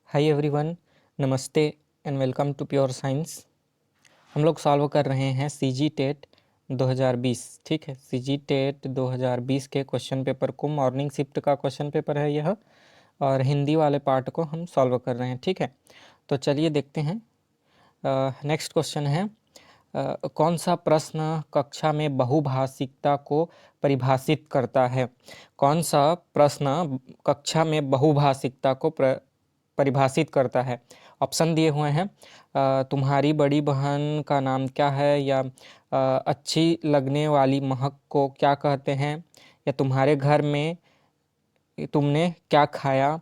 हाय everyone, नमस्ते and welcome to Pure Science. हम लोग सॉल्व कर रहे हैं सीजी टेट 2020। ठीक है, सीजी टेट 2020 के क्वेश्चन पेपर को, मॉर्निंग शिफ्ट का क्वेश्चन पेपर है यह, और हिंदी वाले पार्ट को हम सॉल्व कर रहे हैं। ठीक है, तो चलिए देखते हैं। नेक्स्ट क्वेश्चन है, कौन सा प्रश्न कक्षा में बहुभाषिकता को परिभाषित करता है? कौन सा प्रश्न कक्षा में बहुभाषिकता को परिभाषित करता है? ऑप्शन दिए हुए हैं, तुम्हारी बड़ी बहन का नाम क्या है, या अच्छी लगने वाली महक को क्या कहते हैं, या तुम्हारे घर में तुमने क्या खाया।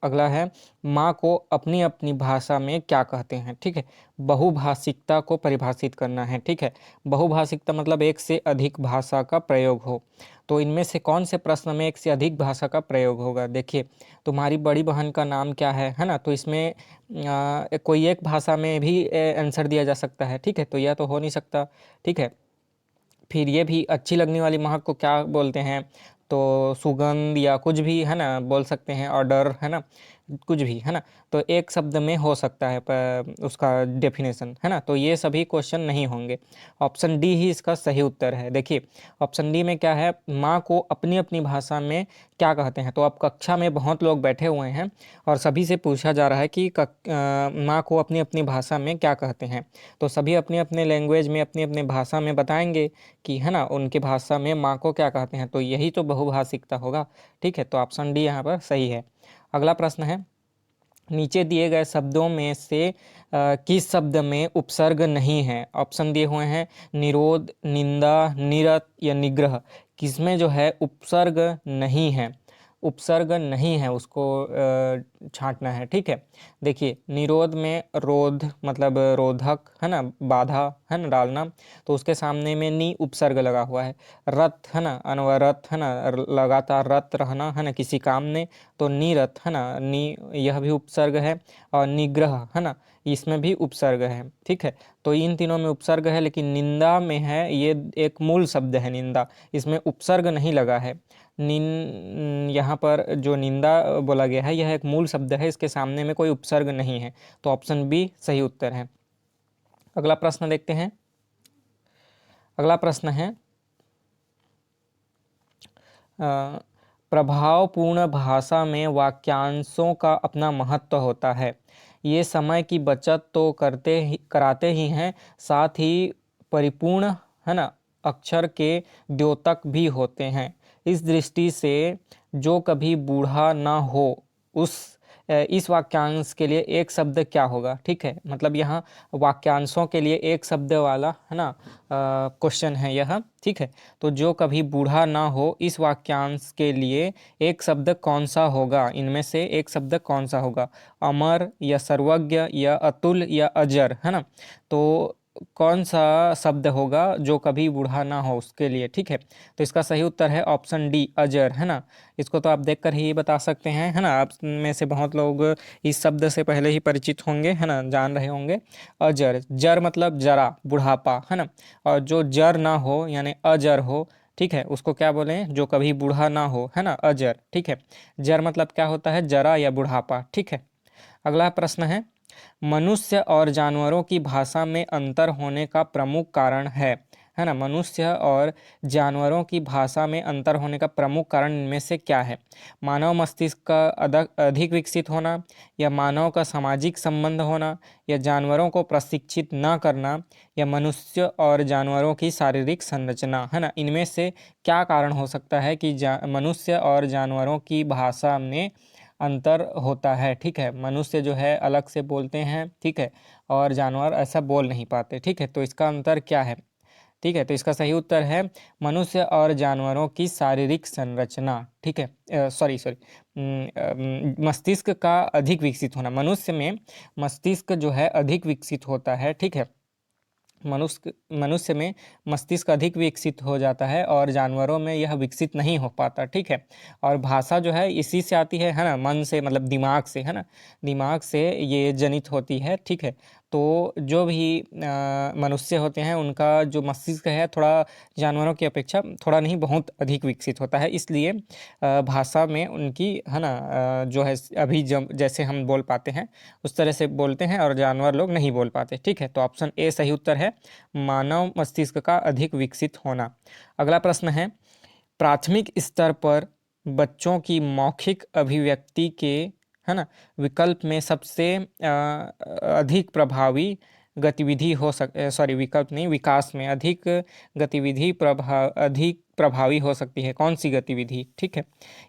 अगला है, माँ को अपनी अपनी भाषा में क्या कहते हैं। ठीक है, बहुभाषिकता को परिभाषित करना है। ठीक है, बहुभाषिकता मतलब एक से अधिक भाषा का प्रयोग हो। तो इनमें से कौन से प्रश्न में एक से अधिक भाषा का प्रयोग होगा? देखिए, तुम्हारी बड़ी बहन का नाम क्या है ना, तो इसमें कोई एक भाषा में भी आंसर दिया जा सकता है। ठीक है, तो यह तो हो नहीं सकता। ठीक है, फिर ये भी अच्छी लगने वाली महक को क्या बोलते हैं, तो सुगंध या कुछ भी है ना बोल सकते हैं, ऑर्डर है ना, कुछ भी है ना, तो एक शब्द में हो सकता है उसका डेफिनेशन है ना। तो ये सभी क्वेश्चन नहीं होंगे, ऑप्शन डी ही इसका सही उत्तर है। देखिए, ऑप्शन डी में क्या है, माँ को अपनी अपनी भाषा में क्या कहते हैं। तो अब कक्षा में बहुत लोग बैठे हुए हैं और सभी से पूछा जा रहा है कि माँ को अपनी अपनी भाषा में क्या कहते हैं। तो सभी अपने अपने लैंग्वेज में, अपनी अपनी भाषा में बताएंगे कि है ना उनकी भाषा में माँ को क्या कहते हैं। तो यही तो बहुभाषिकता होगा। ठीक है, तो ऑप्शन डी यहाँ पर सही है। अगला प्रश्न है, नीचे दिए गए शब्दों में से किस शब्द में उपसर्ग नहीं है? ऑप्शन दिए हुए हैं, निरोध, निंदा, निरत या निग्रह। किसमें जो है उपसर्ग नहीं है? उपसर्ग नहीं है, उसको छांटना है। ठीक है, देखिए, निरोध में रोध मतलब रोधक है ना, बाधा है ना डालना, तो उसके सामने में नी उपसर्ग लगा हुआ है। रत है ना, अनवरत है ना, लगातार रत रहना है ना किसी काम में, तो नीरत है ना, नी यह भी उपसर्ग है। और निग्रह है ना, इसमें भी उपसर्ग है। ठीक है, तो इन तीनों में उपसर्ग है, लेकिन निंदा में है, ये एक मूल शब्द है निंदा, इसमें उपसर्ग नहीं लगा है। यहाँ पर जो निंदा बोला गया है यह एक मूल शब्द है, इसके सामने में कोई उपसर्ग नहीं है। तो ऑप्शन बी सही उत्तर है। अगला प्रश्न देखते हैं। अगला प्रश्न है, प्रभावपूर्ण भाषा में वाक्यांशों का अपना महत्व होता है। ये समय की बचत तो कराते ही हैं, साथ ही परिपूर्ण है ना अक्षर के द्योतक भी होते हैं। इस दृष्टि से जो कभी बूढ़ा ना हो इस वाक्यांश के लिए एक शब्द क्या होगा? ठीक है, मतलब यहाँ वाक्यांशों के लिए एक शब्द वाला है ना क्वेश्चन है यह। ठीक है, तो जो कभी बूढ़ा ना हो इस वाक्यांश के लिए एक शब्द कौन सा होगा? इनमें से एक शब्द कौन सा होगा? अमर या सर्वज्ञ या अतुल या अजर है ना, तो कौन सा शब्द होगा जो कभी बूढ़ा ना हो उसके लिए? ठीक है, तो इसका सही उत्तर है ऑप्शन डी, अजर है ना। इसको तो आप देखकर ही बता सकते हैं है ना, आप में से बहुत लोग इस शब्द से पहले ही परिचित होंगे है ना, जान रहे होंगे। अजर, जर मतलब जरा, बुढ़ापा है ना, और जो जर ना हो यानी अजर हो, ठीक है, उसको क्या बोलें? जो कभी बूढ़ा ना हो है ना, अजर। ठीक है, जर मतलब क्या होता है? जरा या बुढ़ापा। ठीक है, अगला प्रश्न है, मनुष्य और जानवरों की भाषा में अंतर होने का प्रमुख कारण है ना, मनुष्य और जानवरों की भाषा में अंतर होने का प्रमुख कारण इनमें से क्या है? मानव मस्तिष्क का अधिक विकसित होना, या मानव का सामाजिक संबंध होना, या जानवरों को प्रशिक्षित न करना, या मनुष्य और जानवरों की शारीरिक संरचना है ना। इनमें से क्या कारण हो सकता है कि मनुष्य और जानवरों की भाषा में अंतर होता है? ठीक है, मनुष्य जो है अलग से बोलते हैं, ठीक है, और जानवर ऐसा बोल नहीं पाते। ठीक है, तो इसका अंतर क्या है? ठीक है, तो इसका सही उत्तर है मनुष्य और जानवरों की शारीरिक संरचना। ठीक है, सॉरी सॉरी, मस्तिष्क का अधिक विकसित होना। मनुष्य में मस्तिष्क जो है अधिक विकसित होता है। ठीक है, मनुष्य में मस्तिष्क अधिक विकसित हो जाता है और जानवरों में यह विकसित नहीं हो पाता। ठीक है, और भाषा जो है इसी से आती है ना, मन से मतलब दिमाग से है ना, दिमाग से ये जनित होती है। ठीक है, तो जो भी मनुष्य होते हैं उनका जो मस्तिष्क है थोड़ा जानवरों की अपेक्षा थोड़ा नहीं बहुत अधिक विकसित होता है, इसलिए भाषा में उनकी है ना जो है अभी जब जैसे हम बोल पाते हैं उस तरह से बोलते हैं और जानवर लोग नहीं बोल पाते। ठीक है, तो ऑप्शन ए सही उत्तर है, मानव मस्तिष्क का अधिक विकसित होना। अगला प्रश्न है, प्राथमिक स्तर पर बच्चों की मौखिक अभिव्यक्ति के है ना विकल्प में सबसे अधिक प्रभावी गतिविधि हो सॉरी विकल्प नहीं, विकास में अधिक गतिविधि अधिक प्रभावी हो सकती है, कौन सी गतिविधि? ठीक है,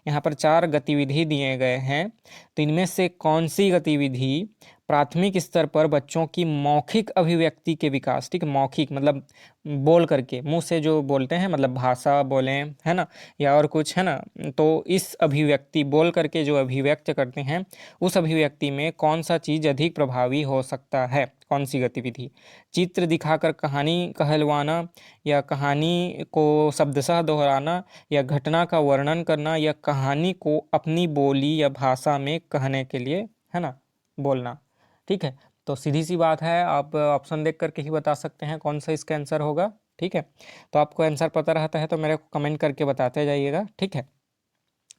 यहाँ पर 4 गतिविधि दिए गए हैं, तो इनमें से कौन सी गतिविधि प्राथमिक स्तर पर बच्चों की मौखिक अभिव्यक्ति के विकास, ठीक है, मौखिक मतलब बोल करके मुंह से जो बोलते हैं मतलब भाषा बोलें है ना या और कुछ है ना, तो इस अभिव्यक्ति बोल करके जो अभिव्यक्त करते हैं उस अभिव्यक्ति में कौन सा चीज़ अधिक प्रभावी हो सकता है, कौन सी गतिविधि? चित्र दिखाकर कहानी कहलवाना या कहानी को शब्दशः दोहराना या घटना का वर्णन करना या कहानी को अपनी बोली या भाषा में कहने के लिए है ना बोलना। ठीक है, तो सीधी सी बात है, आप ऑप्शन देख करके ही बता सकते हैं कौन सा इसका आंसर होगा। ठीक है, तो आपको आंसर पता रहता है तो मेरे को कमेंट करके बताते जाइएगा। ठीक है,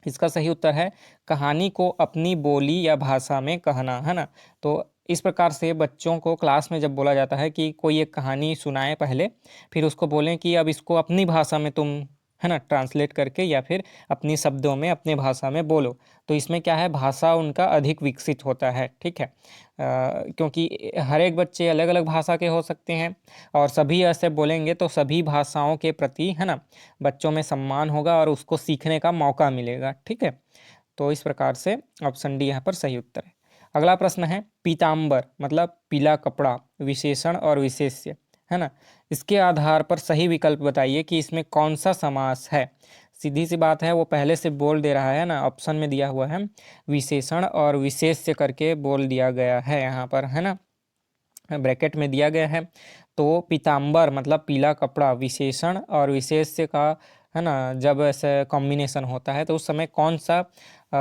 इसका सही उत्तर है कहानी को अपनी बोली या भाषा में कहना, है ना। तो इस प्रकार से बच्चों को क्लास में जब बोला जाता है कि कोई एक कहानी सुनाए पहले, फिर उसको बोलें कि अब इसको अपनी भाषा में तुम है ना ट्रांसलेट करके या फिर अपनी शब्दों में अपनी भाषा में बोलो, तो इसमें क्या है भाषा उनका अधिक विकसित होता है। ठीक है, क्योंकि हर एक बच्चे अलग अलग भाषा के हो सकते हैं और सभी ऐसे बोलेंगे तो सभी भाषाओं के प्रति है ना बच्चों में सम्मान होगा और उसको सीखने का मौका मिलेगा। ठीक है, तो इस प्रकार से ऑप्शन डी यहाँ पर सही उत्तर है। अगला प्रश्न है, पीताम्बर मतलब पीला कपड़ा विशेषण और विशेष्य है ना, इसके आधार पर सही विकल्प बताइए कि इसमें कौन सा समास है। सीधी सी बात है, वो पहले से बोल दे रहा है ना, ऑप्शन में दिया हुआ है विशेषण और विशेष्य करके बोल दिया गया है यहाँ पर है ना, ब्रैकेट में दिया गया है। तो पीताम्बर मतलब पीला कपड़ा विशेषण और विशेष्य का है ना जब ऐसे कॉम्बिनेशन होता है तो उस समय कौन सा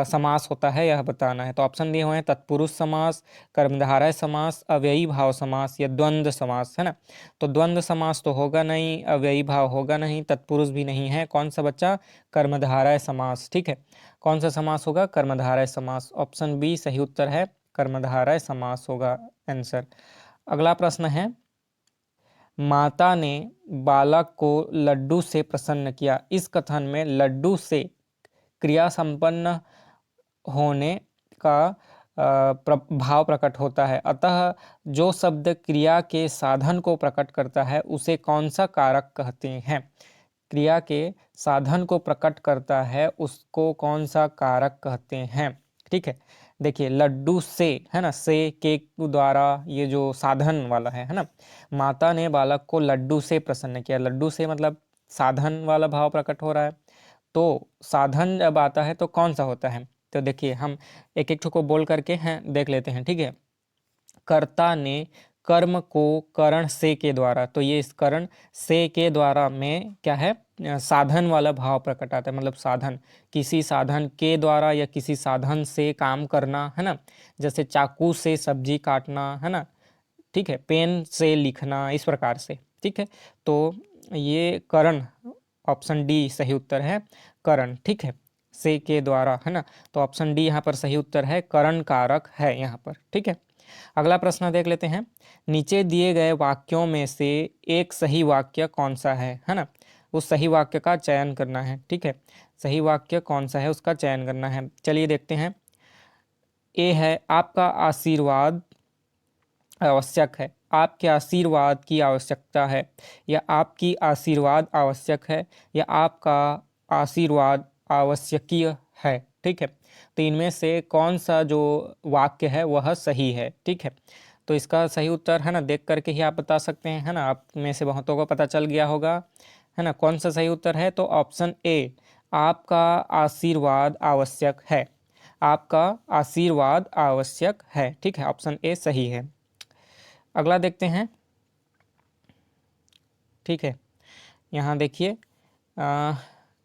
समास होता है यह बताना है। तो ऑप्शन दिए हुए हैं तत्पुरुष समास, कर्मधारय समास, अव्ययी भाव समास या द्वंद्व समास है ना। तो द्वंद्व समास तो होगा नहीं, अव्ययी भाव होगा नहीं, तत्पुरुष भी नहीं है, कौन सा बच्चा? कर्मधारय समास। ठीक है, कौन सा समास होगा? कर्मधारय समास। ऑप्शन बी सही उत्तर है, कर्मधारय समास होगा आंसर। अगला प्रश्न है, माता ने बालक को लड्डू से प्रसन्न किया, इस कथन में लड्डू से क्रिया संपन्न होने का भाव प्रकट होता है, अतः जो शब्द क्रिया के साधन को प्रकट करता है उसे कौन सा कारक कहते हैं? क्रिया के साधन को प्रकट करता है उसको कौन सा कारक कहते हैं? ठीक है, देखिए लड्डू से है ना, से के द्वारा ये जो साधन वाला है ना, माता ने बालक को लड्डू से प्रसन्न किया, लड्डू से मतलब साधन वाला भाव प्रकट हो रहा है। तो साधन जब आता है तो कौन सा होता है? तो देखिए हम एक एक को बोल करके हैं देख लेते हैं। ठीक है, कर्ता ने कर्म को करण से के द्वारा, तो ये इस करण से के द्वारा में क्या है साधन वाला भाव प्रकट आता है, मतलब साधन किसी साधन के द्वारा या किसी साधन से काम करना है ना, जैसे चाकू से सब्जी काटना है ना, ठीक है, पेन से लिखना, इस प्रकार से। ठीक है, तो ये करण ऑप्शन डी सही उत्तर है, करण। ठीक है, से के द्वारा है ना, तो ऑप्शन डी यहाँ पर सही उत्तर है, करण कारक है यहाँ पर। ठीक है, अगला प्रश्न देख लेते हैं, नीचे दिए गए वाक्यों में से एक सही वाक्य कौन सा है ना, उस सही वाक्य का चयन करना है। ठीक है, सही वाक्य कौन सा है उसका चयन करना है, चलिए देखते हैं। ए है, आपका आशीर्वाद आवश्यक है, आपके आशीर्वाद की आवश्यकता है, या आपकी आशीर्वाद आवश्यक है, या आपका आशीर्वाद आवश्यकीय है। ठीक है, तो इनमें से कौन सा जो वाक्य है वह सही है? ठीक है, तो इसका सही उत्तर है ना देख करके ही आप बता सकते हैं, है ना, आप में से बहुतों को पता चल गया होगा है ना कौन सा सही उत्तर है। तो ऑप्शन ए, आपका आशीर्वाद आवश्यक है, आपका आशीर्वाद आवश्यक है। ठीक है, ऑप्शन ए सही है। अगला देखते हैं। ठीक है, यहाँ देखिए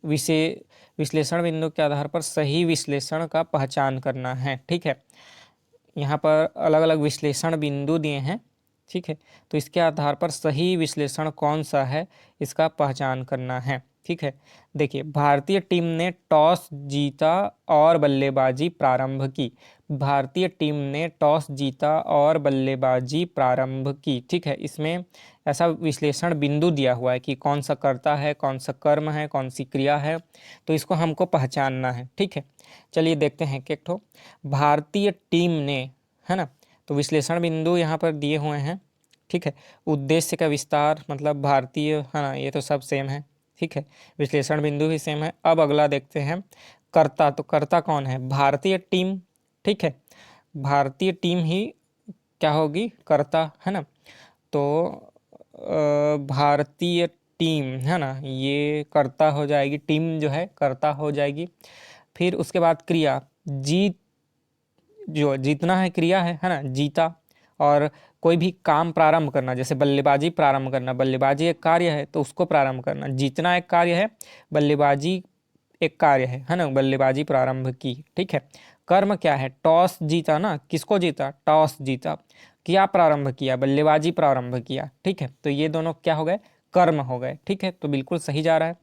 विश्लेषण बिंदु के आधार पर सही विश्लेषण का पहचान करना है। ठीक है, यहाँ पर अलग अलग विश्लेषण बिंदु दिए हैं, ठीक है। तो इसके आधार पर सही विश्लेषण कौन सा है इसका पहचान करना है। ठीक है, देखिए भारतीय टीम ने टॉस जीता और बल्लेबाजी प्रारंभ की। भारतीय टीम ने टॉस जीता और बल्लेबाजी प्रारंभ की। ठीक है, इसमें ऐसा विश्लेषण बिंदु दिया हुआ है कि कौन सा कर्ता है, कौन सा कर्म है, कौन सी क्रिया है, तो इसको हमको पहचानना है। ठीक है, चलिए देखते हैं कि तो भारतीय टीम ने, है ना, तो विश्लेषण बिंदु यहाँ पर दिए हुए हैं। ठीक है, उद्देश्य का विस्तार मतलब भारतीय, है ना, ये तो सब सेम है। ठीक है, विश्लेषण बिंदु भी सेम है। अब अगला देखते हैं कर्ता। तो कर्ता कौन है? भारतीय टीम। ठीक है, भारतीय टीम ही क्या होगी? कर्ता, है ना। तो भारतीय टीम, है ना, ये कर्ता हो जाएगी, टीम जो है कर्ता हो जाएगी। फिर उसके बाद क्रिया, जीत, जो जीतना है क्रिया है ना, जीता। और कोई भी काम प्रारंभ करना, जैसे बल्लेबाजी प्रारंभ करना, बल्लेबाजी एक कार्य है तो उसको प्रारंभ करना। जीतना एक कार्य है, बल्लेबाजी एक कार्य है ना, बल्लेबाजी प्रारंभ की। ठीक है, कर्म क्या है? टॉस जीता ना, किसको जीता? टॉस जीता। क्या प्रारंभ किया? बल्लेबाजी प्रारंभ किया। ठीक है, तो ये दोनों क्या हो गए? कर्म हो गए। ठीक है, तो बिल्कुल सही जा रहा है।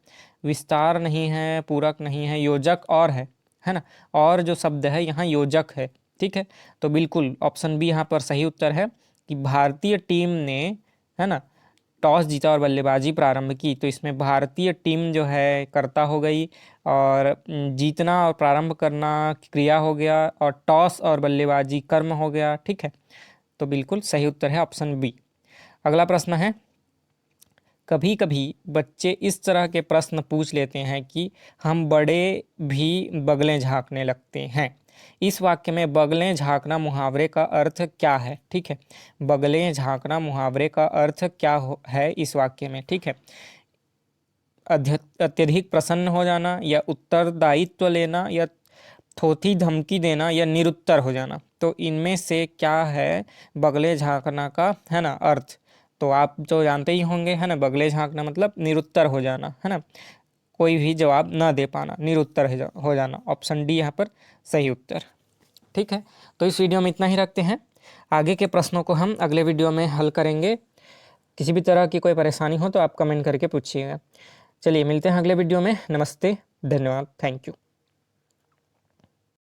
विस्तार नहीं है, पूरक नहीं है, योजक और है ना। और जो शब्द है यहाँ योजक है। ठीक है, तो बिल्कुल ऑप्शन बी यहाँ पर सही उत्तर है कि भारतीय टीम ने, है ना, टॉस जीता और बल्लेबाजी प्रारंभ की। तो इसमें भारतीय टीम जो है कर्ता हो गई, और जीतना और प्रारंभ करना क्रिया हो गया, और टॉस और बल्लेबाजी कर्म हो गया। ठीक है, तो बिल्कुल सही उत्तर है ऑप्शन बी। अगला प्रश्न है, कभी कभी बच्चे इस तरह के प्रश्न पूछ लेते हैं कि हम बड़े भी बगलें झांकने लगते हैं। इस वाक्य में बगलें झांकना मुहावरे का अर्थ क्या है? ठीक है, बगलें झांकना मुहावरे का अर्थ क्या है इस वाक्य में? ठीक है, अत्यधिक प्रसन्न हो जाना, या उत्तरदायित्व लेना, या थोथी धमकी देना, या निरुत्तर हो जाना। तो इनमें से क्या है बगले झांकना का, है ना, अर्थ? तो आप तो जानते ही होंगे, है ना, बगले झांकना मतलब निरुत्तर हो जाना, है ना, कोई भी जवाब ना दे पाना, निरुत्तर हो जाना। ऑप्शन डी यहाँ पर सही उत्तर। ठीक है, तो इस वीडियो में इतना ही रखते हैं। आगे के प्रश्नों को हम अगले वीडियो में हल करेंगे। किसी भी तरह की कोई परेशानी हो तो आप कमेंट करके पूछिएगा। चलिए मिलते हैं अगले वीडियो में। नमस्ते, धन्यवाद, थैंक यू।